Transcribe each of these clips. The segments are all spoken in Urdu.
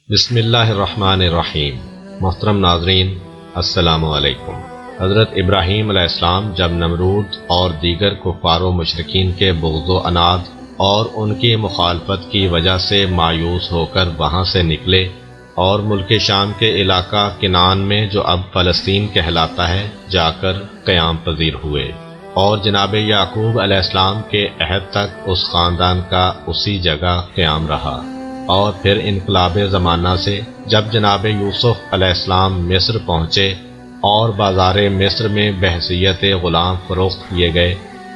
بسم اللہ الرحمن الرحیم۔ محترم ناظرین، السلام علیکم۔ حضرت ابراہیم علیہ السلام جب نمرود اور دیگر کفار و مشرکین کے بغض و عناد اور ان کی مخالفت کی وجہ سے مایوس ہو کر وہاں سے نکلے اور ملک شام کے علاقہ کنعان میں جو اب فلسطین کہلاتا ہے جا کر قیام پذیر ہوئے، اور جناب یعقوب علیہ السلام کے عہد تک اس خاندان کا اسی جگہ قیام رہا، اور پھر انقلاب زمانہ سے جب جناب یوسف علیہ السلام مصر پہنچے اور بازار مصر میں بحیثیت غلام فروخت کیے گئے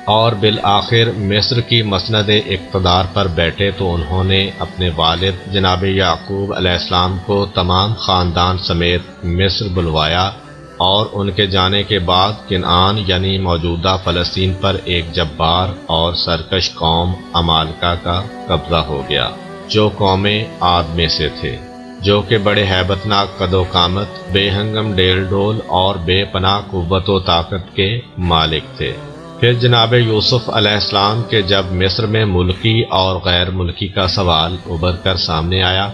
اور بالآخر مصر کی مسند اقتدار پر بیٹھے، تو انہوں نے اپنے والد جناب یعقوب علیہ السلام کو تمام خاندان سمیت مصر بلوایا، اور ان کے جانے کے بعد کنعان یعنی موجودہ فلسطین پر ایک جبار اور سرکش قوم عمالقہ کا قبضہ ہو گیا، جو قومیں عاد میں سے تھے، جو کہ بڑے ہیبت ناک قد و قامت، بے ہنگم ڈیل ڈول اور بے پناہ قوت و طاقت کے مالک تھے۔ پھر جناب یوسف علیہ السلام کے جب مصر میں ملکی اور غیر ملکی کا سوال ابھر کر سامنے آیا،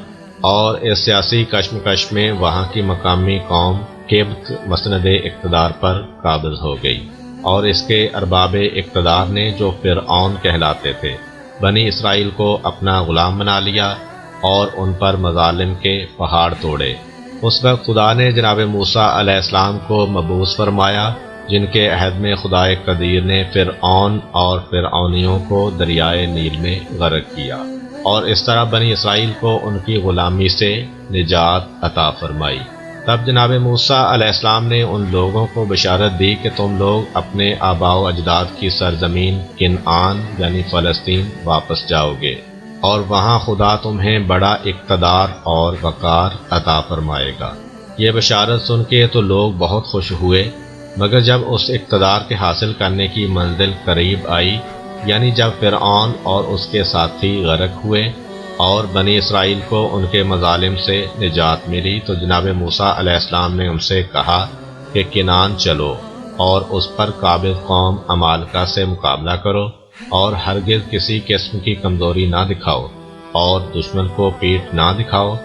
اور اس سیاسی کشمکش میں وہاں کی مقامی قوم قبط مسند اقتدار پر قابض ہو گئی، اور اس کے ارباب اقتدار نے جو فرعون کہلاتے تھے بنی اسرائیل کو اپنا غلام بنا لیا اور ان پر مظالم کے پہاڑ توڑے۔ اس وقت خدا نے جناب موسیٰ علیہ السلام کو مبعوث فرمایا، جن کے عہد میں خدائے قدیر نے فرعون اور فرعونیوں کو دریائے نیل میں غرق کیا، اور اس طرح بنی اسرائیل کو ان کی غلامی سے نجات عطا فرمائی۔ تب جناب موسیٰ علیہ السلام نے ان لوگوں کو بشارت دی کہ تم لوگ اپنے آباء و اجداد کی سرزمین کنعان یعنی فلسطین واپس جاؤ گے، اور وہاں خدا تمہیں بڑا اقتدار اور وقار عطا فرمائے گا۔ یہ بشارت سن کے تو لوگ بہت خوش ہوئے، مگر جب اس اقتدار کے حاصل کرنے کی منزل قریب آئی، یعنی جب فرعون اور اس کے ساتھی غرق ہوئے اور بنی اسرائیل کو ان کے مظالم سے نجات ملی، تو جناب موسیٰ علیہ السلام نے ان سے کہا کہ کنعان چلو اور اس پر قابض قوم عمالقہ سے مقابلہ کرو، اور ہرگز کسی قسم کی کمزوری نہ دکھاؤ اور دشمن کو پیٹھ نہ دکھاؤ،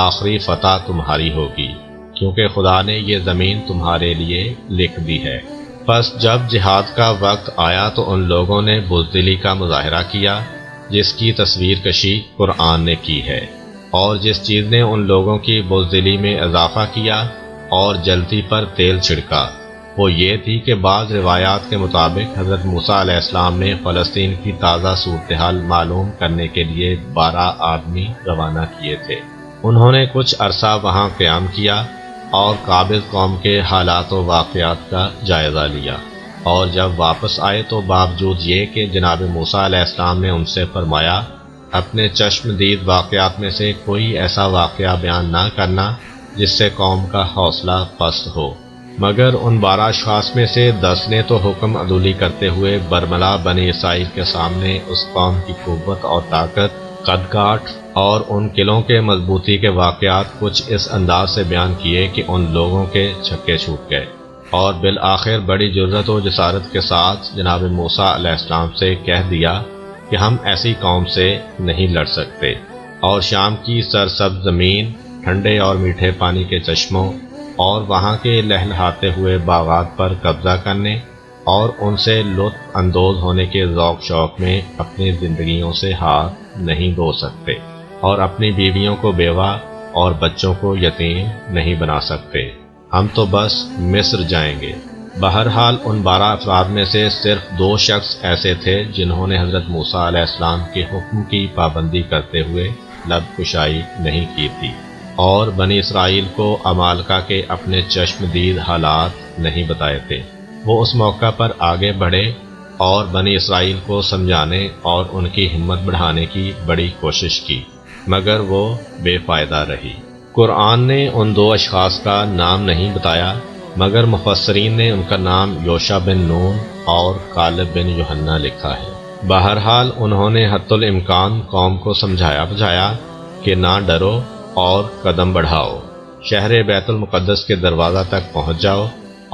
آخری فتح تمہاری ہوگی، کیونکہ خدا نے یہ زمین تمہارے لیے لکھ دی ہے۔ پس جب جہاد کا وقت آیا تو ان لوگوں نے بزدلی کا مظاہرہ کیا، جس کی تصویر کشی قرآن نے کی ہے، اور جس چیز نے ان لوگوں کی بزدلی میں اضافہ کیا اور جلتی پر تیل چھڑکا، وہ یہ تھی کہ بعض روایات کے مطابق حضرت موسیٰ علیہ السلام نے فلسطین کی تازہ صورتحال معلوم کرنے کے لیے 12 آدمی روانہ کیے تھے۔ انہوں نے کچھ عرصہ وہاں قیام کیا اور قابض قوم کے حالات و واقعات کا جائزہ لیا، اور جب واپس آئے تو باوجود یہ کہ جناب موسیٰ علیہ السلام نے ان سے فرمایا اپنے چشم دید واقعات میں سے کوئی ایسا واقعہ بیان نہ کرنا جس سے قوم کا حوصلہ پست ہو، مگر ان 12 اشخاص میں سے 10 نے تو حکم عدولی کرتے ہوئے برملا بنی اسرائیل کے سامنے اس قوم کی قوت اور طاقت، قد کاٹ اور ان قلعوں کے مضبوطی کے واقعات کچھ اس انداز سے بیان کیے کہ ان لوگوں کے چھکے چھوٹ گئے، اور بالآخر بڑی جرأت و جسارت کے ساتھ جناب موسیٰ علیہ السلام سے کہہ دیا کہ ہم ایسی قوم سے نہیں لڑ سکتے، اور شام کی سرسبز زمین، ٹھنڈے اور میٹھے پانی کے چشموں اور وہاں کے لہلہاتے ہوئے باغات پر قبضہ کرنے اور ان سے لطف اندوز ہونے کے ذوق شوق میں اپنی زندگیوں سے ہاتھ نہیں دھو سکتے، اور اپنی بیویوں کو بیوہ اور بچوں کو یتیم نہیں بنا سکتے، ہم تو بس مصر جائیں گے۔ بہرحال ان 12 افراد میں سے صرف 2 شخص ایسے تھے جنہوں نے حضرت موسیٰ علیہ السلام کے حکم کی پابندی کرتے ہوئے لب کشائی نہیں کی تھی، اور بنی اسرائیل کو عمالقہ کے اپنے چشم دید حالات نہیں بتائے تھے۔ وہ اس موقع پر آگے بڑھے اور بنی اسرائیل کو سمجھانے اور ان کی ہمت بڑھانے کی بڑی کوشش کی، مگر وہ بے فائدہ رہی۔ قرآن نے ان 2 اشخاص کا نام نہیں بتایا، مگر مفسرین نے ان کا نام یوشع بن نون اور کالب بن یوحنا لکھا ہے۔ بہرحال انہوں نے حتی الامکان قوم کو سمجھایا بجھایا کہ نہ ڈرو اور قدم بڑھاؤ، شہر بیت المقدس کے دروازہ تک پہنچ جاؤ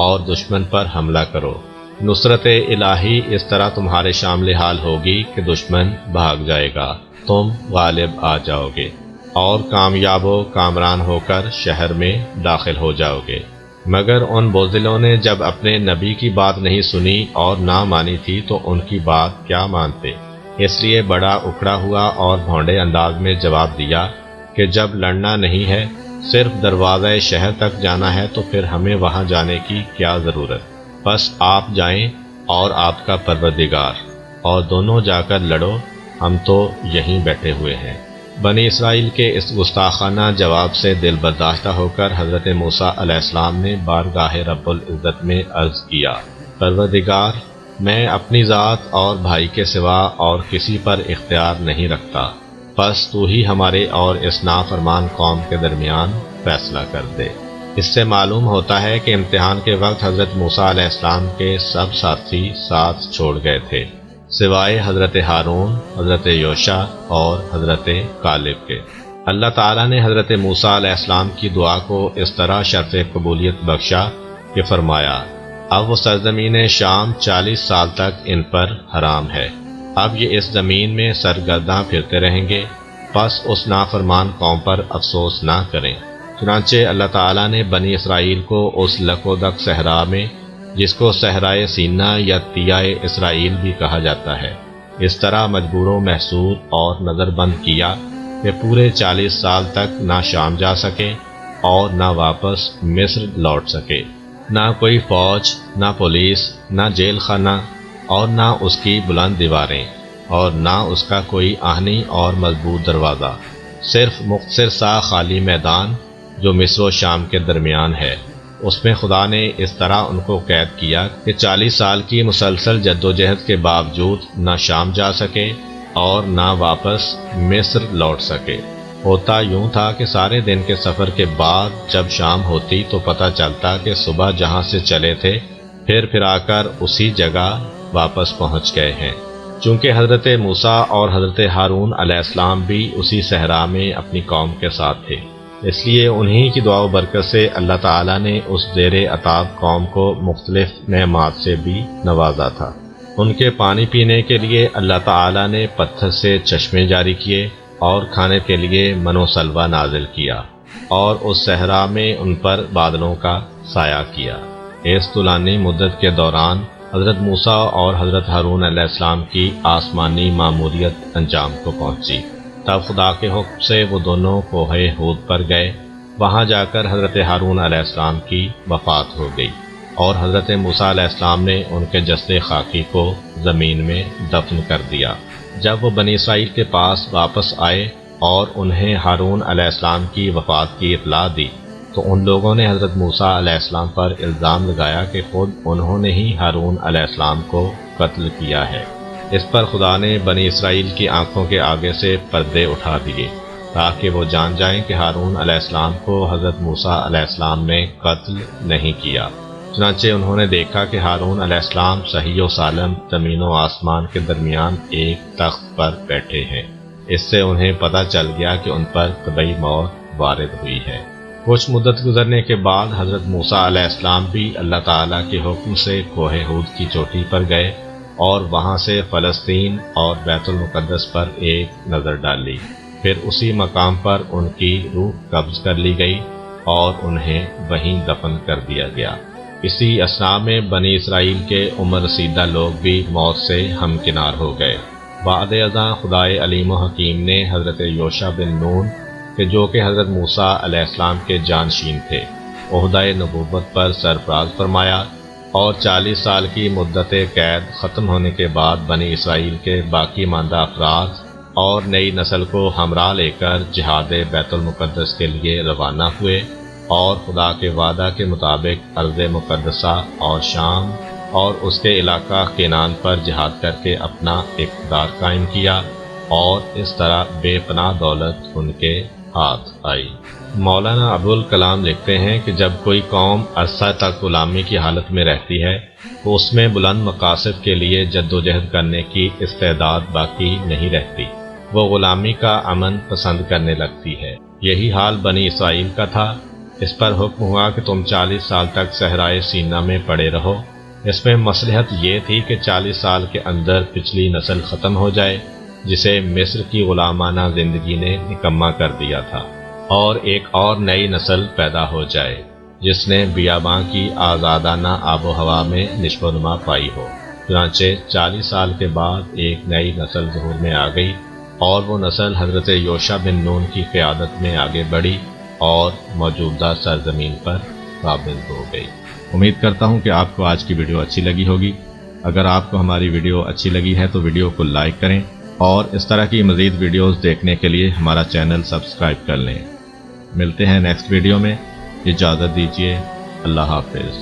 اور دشمن پر حملہ کرو، نصرت الہی اس طرح تمہارے شامل حال ہوگی کہ دشمن بھاگ جائے گا، تم غالب آ جاؤ گے۔ اور کامیاب و کامران ہو کر شہر میں داخل ہو جاؤ گے۔ مگر ان بزدلوں نے جب اپنے نبی کی بات نہیں سنی اور نہ مانی تھی تو ان کی بات کیا مانتے، اس لیے بڑا اکڑا ہوا اور بھونڈے انداز میں جواب دیا کہ جب لڑنا نہیں ہے، صرف دروازہ شہر تک جانا ہے تو پھر ہمیں وہاں جانے کی کیا ضرورت، بس آپ جائیں اور آپ کا پروردگار، اور دونوں جا کر لڑو، ہم تو یہیں بیٹھے ہوئے ہیں۔ بنی اسرائیل کے اس گستاخانہ جواب سے دل برداشتہ ہو کر حضرت موسیٰ علیہ السلام نے بارگاہ رب العزت میں عرض کیا، پروردگار، میں اپنی ذات اور بھائی کے سوا اور کسی پر اختیار نہیں رکھتا، بس تو ہی ہمارے اور اس نافرمان قوم کے درمیان فیصلہ کر دے۔ اس سے معلوم ہوتا ہے کہ امتحان کے وقت حضرت موسیٰ علیہ السلام کے سب ساتھی ساتھ چھوڑ گئے تھے، سوائے حضرت ہارون، حضرت یوشع اور حضرت کالب کے۔ اللہ تعالیٰ نے حضرت موسیٰ علیہ السلام کی دعا کو اس طرح شرط قبولیت بخشا کہ فرمایا، اب وہ سرزمین شام 40 سال تک ان پر حرام ہے، اب یہ اس زمین میں سرگرداں پھرتے رہیں گے، بس اس نافرمان قوم پر افسوس نہ کریں۔ چنانچہ اللہ تعالیٰ نے بنی اسرائیل کو اس لکودک صحرا میں، جس کو صحرائے سینا یا تیائے اسرائیل بھی کہا جاتا ہے، اس طرح مجبور و محصور اور نظر بند کیا کہ پورے 40 سال تک نہ شام جا سکے اور نہ واپس مصر لوٹ سکے، نہ کوئی فوج، نہ پولیس، نہ جیل خانہ، اور نہ اس کی بلند دیواریں، اور نہ اس کا کوئی آہنی اور مضبوط دروازہ، صرف مختصر سا خالی میدان جو مصر و شام کے درمیان ہے۔ اس میں خدا نے اس طرح ان کو قید کیا کہ 40 سال کی مسلسل جدوجہد کے باوجود نہ شام جا سکے اور نہ واپس مصر لوٹ سکے۔ ہوتا یوں تھا کہ سارے دن کے سفر کے بعد جب شام ہوتی تو پتہ چلتا کہ صبح جہاں سے چلے تھے پھر آ کر اسی جگہ واپس پہنچ گئے ہیں۔ چونکہ حضرت موسیٰ اور حضرت ہارون علیہ السلام بھی اسی صحرا میں اپنی قوم کے ساتھ تھے، اس لیے انہی کی دعا و برکت سے اللہ تعالیٰ نے اس زیر عطاب قوم کو مختلف نعمات سے بھی نوازا تھا۔ ان کے پانی پینے کے لیے اللہ تعالیٰ نے پتھر سے چشمے جاری کیے اور کھانے کے لیے من و سلوہ نازل کیا، اور اس صحرا میں ان پر بادلوں کا سایہ کیا۔ اس طولانی مدت کے دوران حضرت موسیٰ اور حضرت ہارون علیہ السلام کی آسمانی ماموریت انجام کو پہنچی۔ تب خدا کے حکم سے وہ دونوں کوہ ہود پر گئے۔ وہاں جا کر حضرت ہارون علیہ السلام کی وفات ہو گئی، اور حضرت موسیٰ علیہ السلام نے ان کے جسد خاکی کو زمین میں دفن کر دیا۔ جب وہ بنی اسرائیل کے پاس واپس آئے اور انہیں ہارون علیہ السلام کی وفات کی اطلاع دی تو ان لوگوں نے حضرت موسیٰ علیہ السلام پر الزام لگایا کہ خود انہوں نے ہی ہارون علیہ السلام کو قتل کیا ہے۔ اس پر خدا نے بنی اسرائیل کی آنکھوں کے آگے سے پردے اٹھا دیے تاکہ وہ جان جائیں کہ ہارون علیہ السلام کو حضرت موسیٰ علیہ السلام نے قتل نہیں کیا۔ چنانچہ انہوں نے دیکھا کہ ہارون علیہ السلام صحیح و سالم زمین و آسمان کے درمیان ایک تخت پر بیٹھے ہیں۔ اس سے انہیں پتہ چل گیا کہ ان پر طبعی موت وارد ہوئی ہے۔ کچھ مدت گزرنے کے بعد حضرت موسیٰ علیہ السلام بھی اللہ تعالیٰ کے حکم سے کوہ ہود کی چوٹی پر گئے اور وہاں سے فلسطین اور بیت المقدس پر ایک نظر ڈالی۔ پھر اسی مقام پر ان کی روح قبض کر لی گئی اور انہیں وہیں دفن کر دیا گیا۔ اسی اثناء میں بنی اسرائیل کے عمر رسیدہ لوگ بھی موت سے ہمکنار ہو گئے۔ بعد ازاں خدائے علیم و حکیم نے حضرت یوشع بن نون کہ جو کہ حضرت موسیٰ علیہ السلام کے جانشین تھے، عہدہ نبوت پر سرفراز فرمایا، اور 40 سال کی مدت قید ختم ہونے کے بعد بنی اسرائیل کے باقی ماندہ افراد اور نئی نسل کو ہمراہ لے کر جہاد بیت المقدس کے لیے روانہ ہوئے، اور خدا کے وعدہ کے مطابق ارض مقدسہ اور شام اور اس کے علاقہ کینان پر جہاد کر کے اپنا اقتدار قائم کیا، اور اس طرح بے پناہ دولت ان کے ہاتھ آئی۔ مولانا ابوالکلام لکھتے ہیں کہ جب کوئی قوم عرصہ تک غلامی کی حالت میں رہتی ہے تو اس میں بلند مقاصد کے لیے جد و جہد کرنے کی استعداد باقی نہیں رہتی، وہ غلامی کا امن پسند کرنے لگتی ہے۔ یہی حال بنی اسرائیل کا تھا۔ اس پر حکم ہوا کہ تم 40 سال تک صحرائے سینا میں پڑے رہو۔ اس میں مصلحت یہ تھی کہ 40 سال کے اندر پچھلی نسل ختم ہو جائے جسے مصر کی غلامانہ زندگی نے نکما کر دیا تھا، اور ایک اور نئی نسل پیدا ہو جائے جس نے بیاباں کی آزادانہ آب و ہوا میں نشو و نما پائی ہو۔ چنانچہ 40 سال کے بعد ایک نئی نسل ظہور میں آ گئی، اور وہ نسل حضرت یوشع بن نون کی قیادت میں آگے بڑھی اور موجودہ سرزمین پر قابض ہو گئی۔ امید کرتا ہوں کہ آپ کو آج کی ویڈیو اچھی لگی ہوگی۔ اگر آپ کو ہماری ویڈیو اچھی لگی ہے تو ویڈیو کو لائک کریں، اور اس طرح کی مزید ویڈیوز دیکھنے کے لیے ہمارا چینل سبسکرائب کر لیں۔ ملتے ہیں نیکسٹ ویڈیو میں، اجازت دیجیے، اللہ حافظ۔